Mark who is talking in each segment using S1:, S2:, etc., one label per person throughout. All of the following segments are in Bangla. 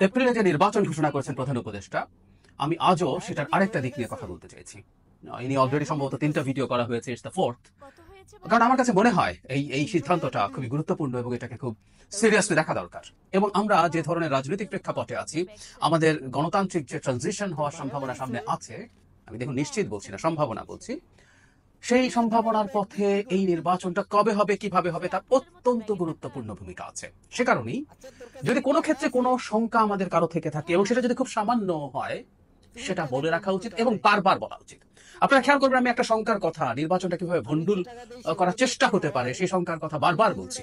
S1: এপ্রিলে যে নির্বাচন ঘোষণা করেছেন প্রধান উপদেষ্টা, আমি আজও সেটার আরেকটা দিক নিয়ে কথা বলতে চাইছি। ইনি অলরেডি সম্ভবত 3টা ভিডিও করা হয়েছে, ইটস দ্য ফোর্থ। কারণ আমার কাছে মনে হয় এই সিদ্ধান্তটা খুবই গুরুত্বপূর্ণ এবং এটাকে খুব সিরিয়াসলি দেখা দরকার। এবং আমরা যে ধরনের রাজনৈতিক প্রেক্ষাপটে আছি, আমাদের গণতান্ত্রিক যে ট্রানজিশন হওয়ার সম্ভাবনা সামনে আছে, আমি দেখুন নিশ্চিত বলছি না, সম্ভাবনা বলছি, সেই সম্ভাবনার পথে এই নির্বাচনটা কবে হবে, কিভাবে হবে, তার অত্যন্ত গুরুত্বপূর্ণ ভূমিকা আছে। সে কারণেই যদি কোনো ক্ষেত্রে কোনো শঙ্কা আমাদের কারো থেকে থাকে এবং সেটা যদি খুব সামান্য হয়, সেটা বলে রাখা উচিত এবং বারবার বলা উচিত। আপনারা খেয়াল করবেন, আমি একটা শঙ্কার কথা, নির্বাচনটা কিভাবে ভণ্ডুল করার চেষ্টা হতে পারে, সেই শঙ্কার কথা বারবার বলছি।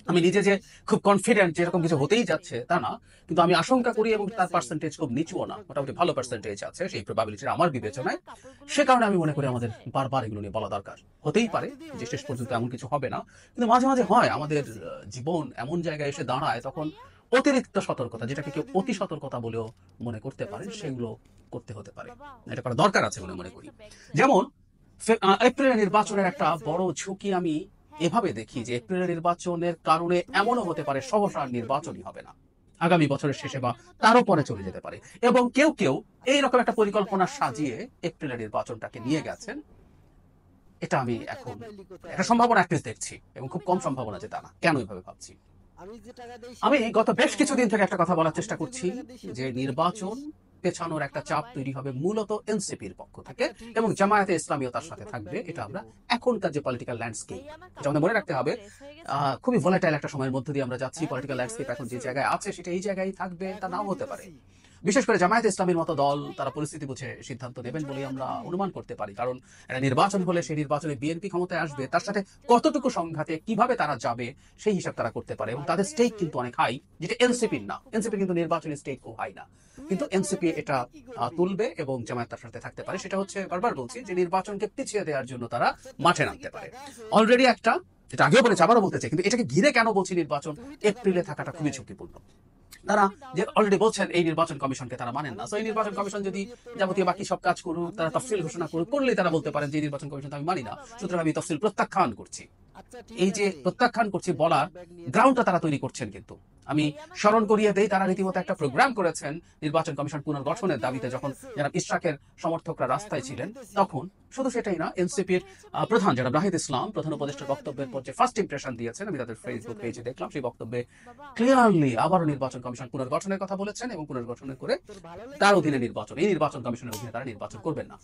S1: আমি নিজে যে খুব কনফিডেন্ট যে এরকম কিছু হতেই যাচ্ছে তা না, কিন্তু আমি আশঙ্কা করি এবং তার পার্সেন্টেজ খুব নিচুও না, মোটামুটি ভালো পার্সেন্টেজ আছে সেই প্রবাবিলিটির আমার বিবেচনায়। সে কারণে আমি মনে করি আমাদের বারবার এগুলো নিয়ে বলা দরকার। হতেই পারে যে শেষ পর্যন্ত এমন কিছু হবে না, কিন্তু মাঝে মাঝে হয় আমাদের জীবন এমন জায়গায় এসে দাঁড়ায়, তখন অতিরিক্ত সতর্কতা, যেটাকে কেউ অতি সতর্কতা বলেও মনে করতে পারে, সেগুলো করতে হতে পারে, এটা করা দরকার আছে বলে মনে করি। যেমন এপ্রিলের নির্বাচনের একটা বড় ঝুঁকি আমি এভাবে দেখি যে এপ্রিলের নির্বাচনের কারণে এমনও হতে পারে সহসা নির্বাচনই হবে না, আগামী বছরের শেষে বা তারও পরে চলে যেতে পারে। এবং কেউ কেউ এইরকম একটা পরিকল্পনা সাজিয়ে এপ্রিলের নির্বাচনটাকে নিয়ে গেছেন। এটা আমি এখন একটা সম্ভাবনা অ্যাটলিস্ট দেখছি, এবং খুব কম সম্ভাবনা যে তা না। কেন এভাবে ভাবছি? আমি গত বেশ কিছুদিন থেকে একটা কথা বলার চেষ্টা করছি যে নির্বাচন পেছানোর একটা চাপ তৈরি হবে মূলত এনসিপির পক্ষ থেকে, এবং জামায়াতে ইসলামীও তার সাথে থাকবে। এটা আমরা এখনকার যে পলিটিক্যাল ল্যান্ডস্কেপ, এটা আমাদের মনে রাখতে হবে। খুবই ভোলাটাইল একটা সময়ের মধ্যে দিয়ে আমরা যাচ্ছি। পলিটিক্যাল ল্যান্ডস্কেপ এখন যে জায়গায় আছে সেটা এই জায়গায় থাকবে, তা নাও হতে পারে। বিশেষ করে জামায়াতে ইসলামীর মতো দল, তারা পরিস্থিতি বুঝে সিদ্ধান্ত নেবেন বলে আমরা অনুমান করতে পারি। কারণ একটা নির্বাচন হলে সেই নির্বাচনে বিএনপি ক্ষমতায় আসবে, তার সাথে কতটুকু সংঘাতে কিভাবে তারা যাবে সেই হিসাব তারা করতে পারে, এবং তাদের স্টেক কিন্তু অনেক হাই, যেটা এনসিপির না। এনসিপি কিন্তু নির্বাচনের স্টেক খুব হাই না, কিন্তু এনসিপি এটা তুলবে এবং জামায়াত তার সাথে থাকতে পারে। সেটা হচ্ছে, বারবার বলছি, যে নির্বাচনকে পিছিয়ে দেওয়ার জন্য তারা মাঠে নামতে পারে। অলরেডি একটা, যেটা আগেও বলেছে আবারও বলতে চাই, কিন্তু এটাকে ঘিরে কেন বলছি নির্বাচন এপ্রিলে থাকাটা খুবই ঝুঁকিপূর্ণ। তারা যে অলরেডি বলছেন এই নির্বাচন কমিশনকে তারা মানেন না। তো এই নির্বাচন কমিশন যদি যাবতীয় বাকি সব কাজ করুক, তারা তফসিল ঘোষণা করুক, করলেই তারা বলতে পারেন যে এই নির্বাচন কমিশন আমি মানি না, সুতরাং আমি তফসিল প্রত্যাখ্যান করছি। এই যে প্রত্যাখ্যান করছি বলার গ্রাউন্ডটা তারা তৈরি করছেন। কিন্তু আমি স্মরণ করিয়ে দেই, তারা রীতিমতো একটা প্রোগ্রাম করেছেন নির্বাচন কমিশন পুনর্গঠনের দাবিতে, যখন যারা ইশরাকের সমর্থকরা রাস্তায় ছিলেন তখন। শুধু সেটাই না, এনসিপির প্রধান যারা রাহিদ ইসলাম, প্রধান উপদেষ্টার বক্তব্যের পর যে ফার্স্ট ইমপ্রেশন দিয়েছেন, আমি তাদের ফেসবুক পেজে দেখলাম, সেই বক্তব্যে ক্লিয়ারলি আবারও নির্বাচন কমিশন পুনর্গঠনের কথা বলেছেন, এবং পুনর্গঠনের করে তার অধীনে নির্বাচন, এই নির্বাচন কমিশনের অধীনে তারা নির্বাচন করবেন না।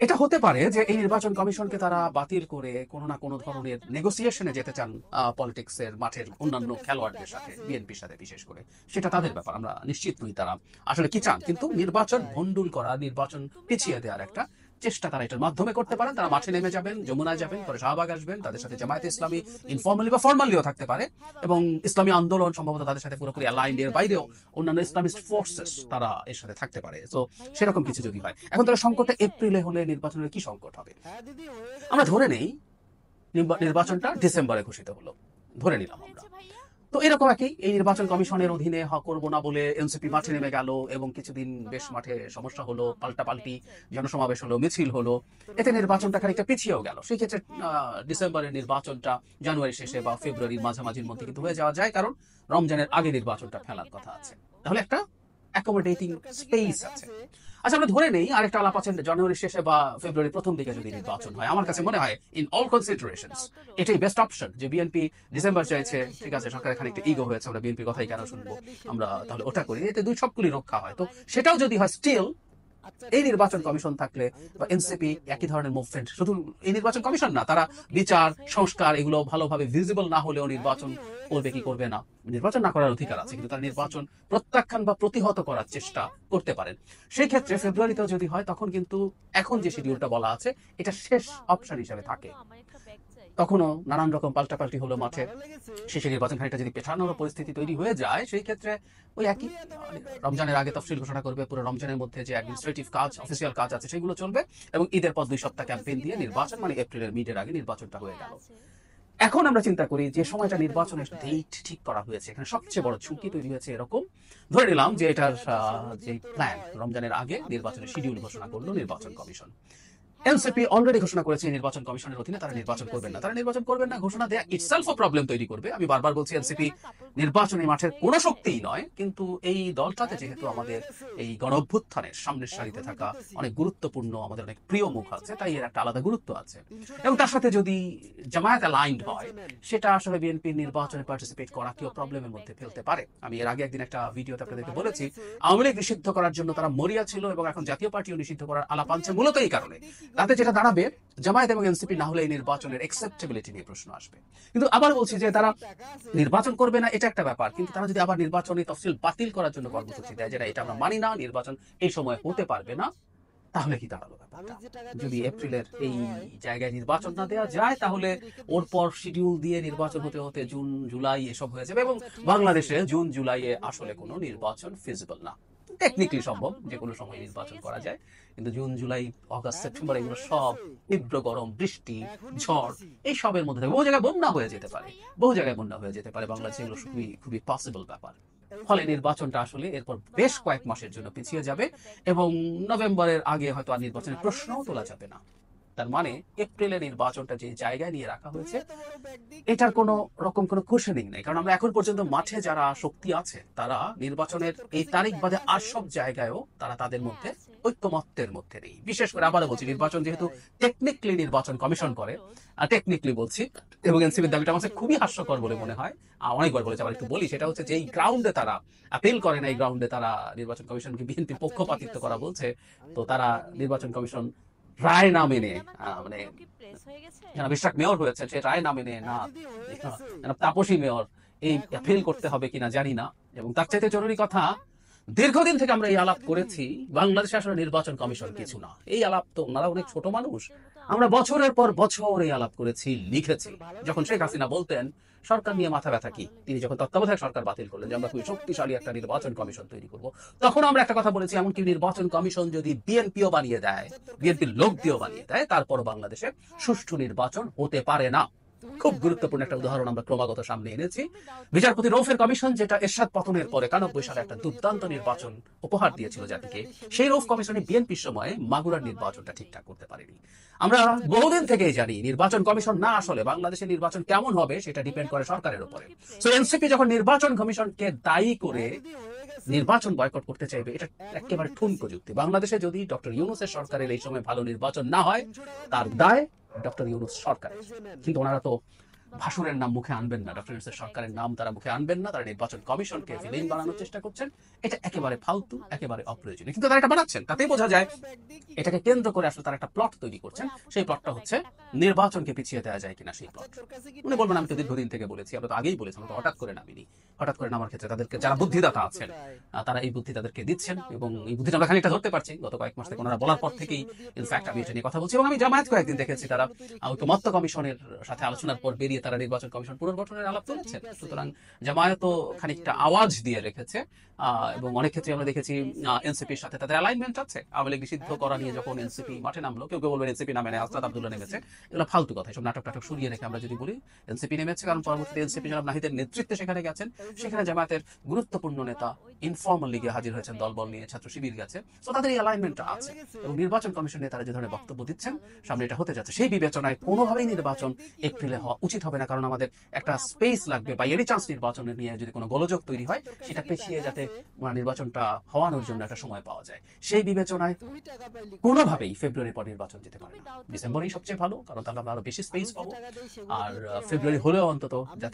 S1: এটা হতে পারে যে এই নির্বাচন কমিশনকে তারা বাতিল করে কোনো না কোনো ধরনের নেগোসিয়েশনে যেতে চান পলিটিক্সের মাঠের অন্যান্য খেলোয়াড়দের সাথে, বিএনপির সাথে বিশেষ করে। সেটা তাদের ব্যাপার, আমরা নিশ্চিত নই তারা আসলে কি চান। কিন্তু নির্বাচন ভণ্ডুল করা, নির্বাচন পিছিয়ে দেওয়ার একটা চেষ্টা তারা এটার মাধ্যমে করতে পারেন। তারা মাঠে নেমে যাবেন, যমুনায় যাবেন, পরে শাহবাগ আসবেন, তাদের সাথে জামায়াতে ইসলামী ইনফর্মালি বা ফর্মালিও থাকতে পারে, এবং ইসলামী আন্দোলন সম্ভবত তাদের সাথে পুরোপুরি অ্যালাইন্ড। এর বাইরেও অন্যান্য ইসলামিস্ট ফোর্সেস তারা এর সাথে থাকতে পারে। তো সেরকম কিছু যদি হয়, এখন তারা সংকটে এপ্রিলে হলে নির্বাচনের কি সংকট হবে? আমরা ধরে নেই নির্বাচনটা ডিসেম্বরে ঘোষিত হলো, ধরে নিলাম আমরা। তো এরকম একই, এই নির্বাচন কমিশনের অধীনে করবো না বলে এনসিপি মাঠে নেমে গেল, এবং কিছুদিন বেশ মাঠে সমস্যা হলো, পাল্টাপাল্টি জনসমাবেশ হলো, মিছিল হলো, এতে নির্বাচনটা খানিকটা পিছিয়েও গেল। সেই ক্ষেত্রে ডিসেম্বরের নির্বাচনটা জানুয়ারি শেষে বা ফেব্রুয়ারির মাঝামাঝির মধ্যে কিন্তু হয়ে যাওয়া যায়, কারণ রমজানের আগে নির্বাচনটা ফেলার কথা আছে। তাহলে একটা অ্যাকোমোডেটিং স্পেস আছে। আচ্ছা, আমরা ধরে নেই আরেকটা আলাপ আছে, জানুয়ারি শেষে বা ফেব্রুয়ারির প্রথম দিকে যদি নির্বাচন হয়। আমার কাছে মনে হয় ইন অল কনসিডারেশনস এটাই বেস্ট অপশন। যে বিএনপি ডিসেম্বর চাইছে, ঠিক আছে, সরকারের খানিকটা ইগো হয়েছে, আমরা বিএনপির কথাই কেন শুনবো, আমরা তাহলে ওটা করি, এতে দুই সবগুলি রক্ষা হয়। তো সেটাও যদি হয়, স্টিল এই নির্বাচন কমিশন থাকলে বা এনসিপি একই ধরনের মুভমেন্ট, শুধু এই নির্বাচন কমিশন না, তারা বিচার সংস্কার এগুলো ভালোভাবে ভিজিবল না হলেও নির্বাচন করবে কি করবে না, নির্বাচন না করার অধিকার আছে, কিন্তু তারা নির্বাচন প্রত্যাখ্যান বা প্রতিহত করার চেষ্টা করতে পারেন। সেই ক্ষেত্রে ফেব্রুয়ারিতেও যদি হয়, তখন কিন্তু এখন যে শিডিউলটা বলা আছে এটা শেষ অপশন হিসেবে থাকে। তখনও নানান রকম পাল্টাপাল্টি হলো মাঠে, শেষে নির্বাচন খানিকটা যদি পেছানোর পরিস্থিতি তৈরি হয়ে যায়, সেই ক্ষেত্রে ওই একই, রমজানের আগে তফসিল ঘোষণা করবে, পুরো রমজানের মধ্যে যে অ্যাডমিনিস্ট্রেটিভ কাজ, অফিসিয়াল কাজ আছে সেগুলো চলবে, এবং ঈদের পর 2 সপ্তাহ ক্যাম্পেইন দিয়ে নির্বাচন, মানে এপ্রিলের মিডের আগে নির্বাচনটা হয়ে গেল। এখন আমরা চিন্তা করি যে সময়টা নির্বাচনের ডেট ঠিক করা হয়েছে, এখানে সবচেয়ে বড় ঝুঁকি তৈরি হয়েছে এরকম। ধরে নিলাম যে এটার যে প্ল্যান, রমজানের আগে নির্বাচনের শিডিউল ঘোষণা করলো নির্বাচন কমিশন। এনসিপি অলরেডি ঘোষণা করেছে নির্বাচন কমিশনের অধীনে তারা নির্বাচন করবেন না। তারা নির্বাচন করবেন না ঘোষণা দেয়া ইটসেলফ প্রবলেম তৈরি করবে। আমি বারবার বলছি এনসিপি নির্বাচনী মাঠের কোনো শক্তিই নয়, কিন্তু এই দলটাতে যেহেতু আমাদের এই গণ অভ্যুত্থানের সামনের সারিতে থাকা অনেক গুরুত্বপূর্ণ, আমাদের অনেক প্রিয় মুখ আছে, তাই এর একটা আলাদা গুরুত্ব আছে। এবং তার সাথে যদি জামায়াত অ্যালাইন্ড হয়, সেটা আসলে বিএনপির নির্বাচনে পার্টিসিপেট করাকেও প্রবলেমের মধ্যে ফেলতে পারে। আমি এর আগে একদিন একটা ভিডিওতে আপনাদেরকে বলেছি, আওয়ামী লীগ নিষিদ্ধ করার জন্য তারা মরিয়া ছিল এবং এখন জাতীয় পার্টিও নিষিদ্ধ করার আলাপ আনছে মূলত এই কারণে। তাতে যেটা দাঁড়াবে, জামায়াত এবং এনসিপি না হলে এই নির্বাচনের অ্যাকসেপ্টেবিলিটি নিয়ে প্রশ্ন আসবে। কিন্তু আবার বলছি যে তারা নির্বাচন করবে না এটা একটা ব্যাপার, কিন্তু তারা যদি আবার নির্বাচনী তফসিল বাতিল করার জন্য কর্মসূচি দেয়, যেটা এটা আমরা মানি না, নির্বাচন এই সময় হতে পারবে না, তাহলে কি দাঁড়ালো ব্যাপারটা? যদি এপ্রিলের এই জায়গায় নির্বাচন না দেওয়া যায়, তাহলে ওর পর শিডিউল দিয়ে নির্বাচন হতে হতে জুন জুলাই এসব হয়ে যাবে এবং বাংলাদেশে জুন জুলাইয়ে আসলে কোনো নির্বাচন ফিজিবল না। টেকনিক্যালি সম্ভব, যে কোনো সময় নির্বাচন করা যায়, কিন্তু জুন জুলাই অগাস্ট সেপ্টেম্বর এগুলো সব তীব্র গরম, বৃষ্টি, ঝড়, এই সবের মধ্যে বহু জায়গায় বন্যা হয়ে যেতে পারে, বহু জায়গায় বন্যা হয়ে যেতে পারে বাংলাদেশে। এগুলো খুবই খুবই পসিবল ব্যাপার। ফলে নির্বাচনটা আসলে এরপর বেশ কয়েক মাসের জন্য পিছিয়ে যাবে এবং নভেম্বরের আগে হয়তো আর নির্বাচনের প্রশ্নও তোলা যাবে না। তার মানে এপ্রিলে নির্বাচনটা যে জায়গায় নিয়ে রাখা হয়েছে, এটার কোনো রকম কোনো কুশনিং নেই। কারণ আমরা এখন পর্যন্ত মাঠে যারা শক্তি আছে, তারা নির্বাচনের এই তারিখ বাদে আর সব জায়গায়ও তারা তাদের মধ্যে ঐক্যমত্যের মধ্যে নেই। বিশেষ করে আবারও বলছি, নির্বাচন যেহেতু টেকনিক্যালি নির্বাচন কমিশন করে, টেকনিক্যালি বলছি, এবং এনসিপির দাবিটা আমার কাছে খুবই হাস্যকর বলে মনে হয়। অনেকবার বলেছে, আবার একটু বলি, সেটা হচ্ছে যে এই গ্রাউন্ডে তারা আপিল করে না, এই গ্রাউন্ডে তারা নির্বাচন কমিশনকে বিএনপির পক্ষপাতিত্ব করা বলছে। তো তারা নির্বাচন কমিশন রায় না মেনে, মানে বিশ্বাস মেয়র হয়েছে, সে রায় না মেনে না, তাপসী মেয়র এই অ্যাপিল করতে হবে কিনা জানি না। এবং তার চাইতে জরুরি কথা, দীর্ঘদিন থেকে আমরা এই আলাপ করেছি বাংলাদেশে আসলে নির্বাচন কমিশন কিছু না। এই আলাপ তো, ওনারা অনেক ছোট মানুষ, আমরা বছরের পর বছর এই আলাপ করেছি, লিখেছি। যখন শেখ হাসিনা বলতেন সরকার নিয়ে মাথা ব্যথা কি, তিনি যখন তত্ত্বাবধায়ক সরকার বাতিল করলেন যে আমরা খুবই শক্তিশালী একটা নির্বাচন কমিশন তৈরি করব, তখন আমরা একটা কথা বলেছি, এমনকি নির্বাচন কমিশন যদি বিএনপিও বানিয়ে দেয়, বিএনপির লোক দিয়েও বানিয়ে দেয়, তারপর বাংলাদেশে সুষ্ঠু নির্বাচন হতে পারে না। খুব গুরুত্বপূর্ণ একটা উদাহরণ আমরা ক্রমাগত সামনে এনেছি। বিচারপতি রৌফের কমিশন, যেটা এরশাদ পতনের পরে 91 সালে একটা দুর্দান্ত নির্বাচন উপহার দিয়েছিল জাতিকে, সেই রৌফ কমিশনে বিএনপির সময় মাগুরার নির্বাচনটা ঠিকঠাক করতে পারেনি। আমরা বহুদিন থেকেই জানি নির্বাচন কমিশন না আসলে বাংলাদেশের নির্বাচন কেমন হবে সেটা ডিপেন্ড করে সরকারের উপরে। সো এনসিপি যখন নির্বাচন কমিশনকে দায়ী করে নির্বাচন বয়কট করতে চাইবে, এটা একেবারে ঠুনকো যুক্তি। বাংলাদেশে যদি ডক্টর ইউনূসের সরকারের এই সময় ভালো নির্বাচন না হয়, তার দায় ডক্টর ইউনূস সরকার। কিন্তু ওনারা তো ভাসুরের নাম মুখে আনবেন না, ডক্টর ইউনূসের সরকারের নাম তারা মুখে আনবেন না, তারা নির্বাচন কমিশনকে ভিলেন বানানোর চেষ্টা করছেন। এটা একেবারে ফালতু, একেবারে অপ্রয়োজনীয়, কিন্তু তারা এটা বানাচ্ছেন। তাতেই বোঝা যায় এটাকে কেন্দ্র করে আসলে তারা একটা প্লট তৈরি করছেন। সেই প্লটটা হচ্ছে নির্বাচনকে পিছিয়ে দেওয়া যায় কিনা সেই প্লট। উনি বলবেন আমি তো দীর্ঘদিন থেকে বলেছি, আমরা তো আগেই বলেছি, আমরা তো হঠাৎ করে নামিনি। হঠাৎ করে নামার ক্ষেত্রে তাদেরকে যারা বুদ্ধিদাতা আছেন, তারা এই বুদ্ধি তাদেরকে দিচ্ছেন এবং এই বুদ্ধিটা আমরা খানিকটা ধরতে পারছি গত কয়েক মাস থেকে। ওনারা বলার পর থেকেই ইনফ্যাক্ট আমি এটা নিয়ে কথা বলছি এবং আমি জামায়াত কয়েকদিন দেখেছি তারা ঐকমত্য কমিশনের সাথে আলোচনার পর বেরিয়ে তারা নির্বাচন কমিশন পুনর্গঠনের আলাপ তুলেছেন। সুতরাং জামায়াতও খানিকটা আওয়াজ দিয়ে রেখেছে এবং অনেক ক্ষেত্রে আমরা দেখেছি এনসিপির সাথে তাদের অ্যালাইনমেন্ট আছে। আওয়ামী লীগ নিষিদ্ধ করা নিয়ে যখন এনসিপি মাঠে নামলো, কেউ কেউ বলবেন এনসিপি নামে আসরাত আব্দুল্লাহ নেমেছে, এগুলো ফালতু কথা। এসব নাটক টাটক সরিয়ে রেখে আমরা যদি বলি এনসিপি নেমেছে, কারণ পরবর্তীতে এনসিপি জনাব নাহিদের নেতৃত্বে সেখানে গেছেন, সেখানে জামায়াতের গুরুত্বপূর্ণ নেতা ইনফর্মালি গিয়ে হাজির হয়েছেন, দলবল নিয়ে ছাত্র শিবির গেছে। তো তাদের এই অ্যালাইনমেন্টটা আছে এবং নির্বাচন কমিশনে তারা যে ধরনের বক্তব্য দিচ্ছেন, সামনে এটা হতে যাচ্ছে, সেই বিবেচনায় কোনোভাবেই নির্বাচন এপ্রিলে হওয়া উচিত হবে না। কারণ আমাদের একটা স্পেস লাগবে, বা এনি চান্স নির্বাচনের নিয়ে যদি কোনো গোলযোগ তৈরি হয়, সেটা পেছিয়ে যাতে নির্বাচনটা হওয়ানোর জন্য একটা সময় পাওয়া যায়। সেই বিবেচনায় কোনোভাবেই ফেব্রুয়ারির পর নির্বাচন যেতে পারে না। ডিসেম্বরেই সবচেয়ে ভালো, কারণ তাহলে আমরা আরো বেশি স্পেস পাবো। আর ফেব্রুয়ারি হলেও অন্তত যাতে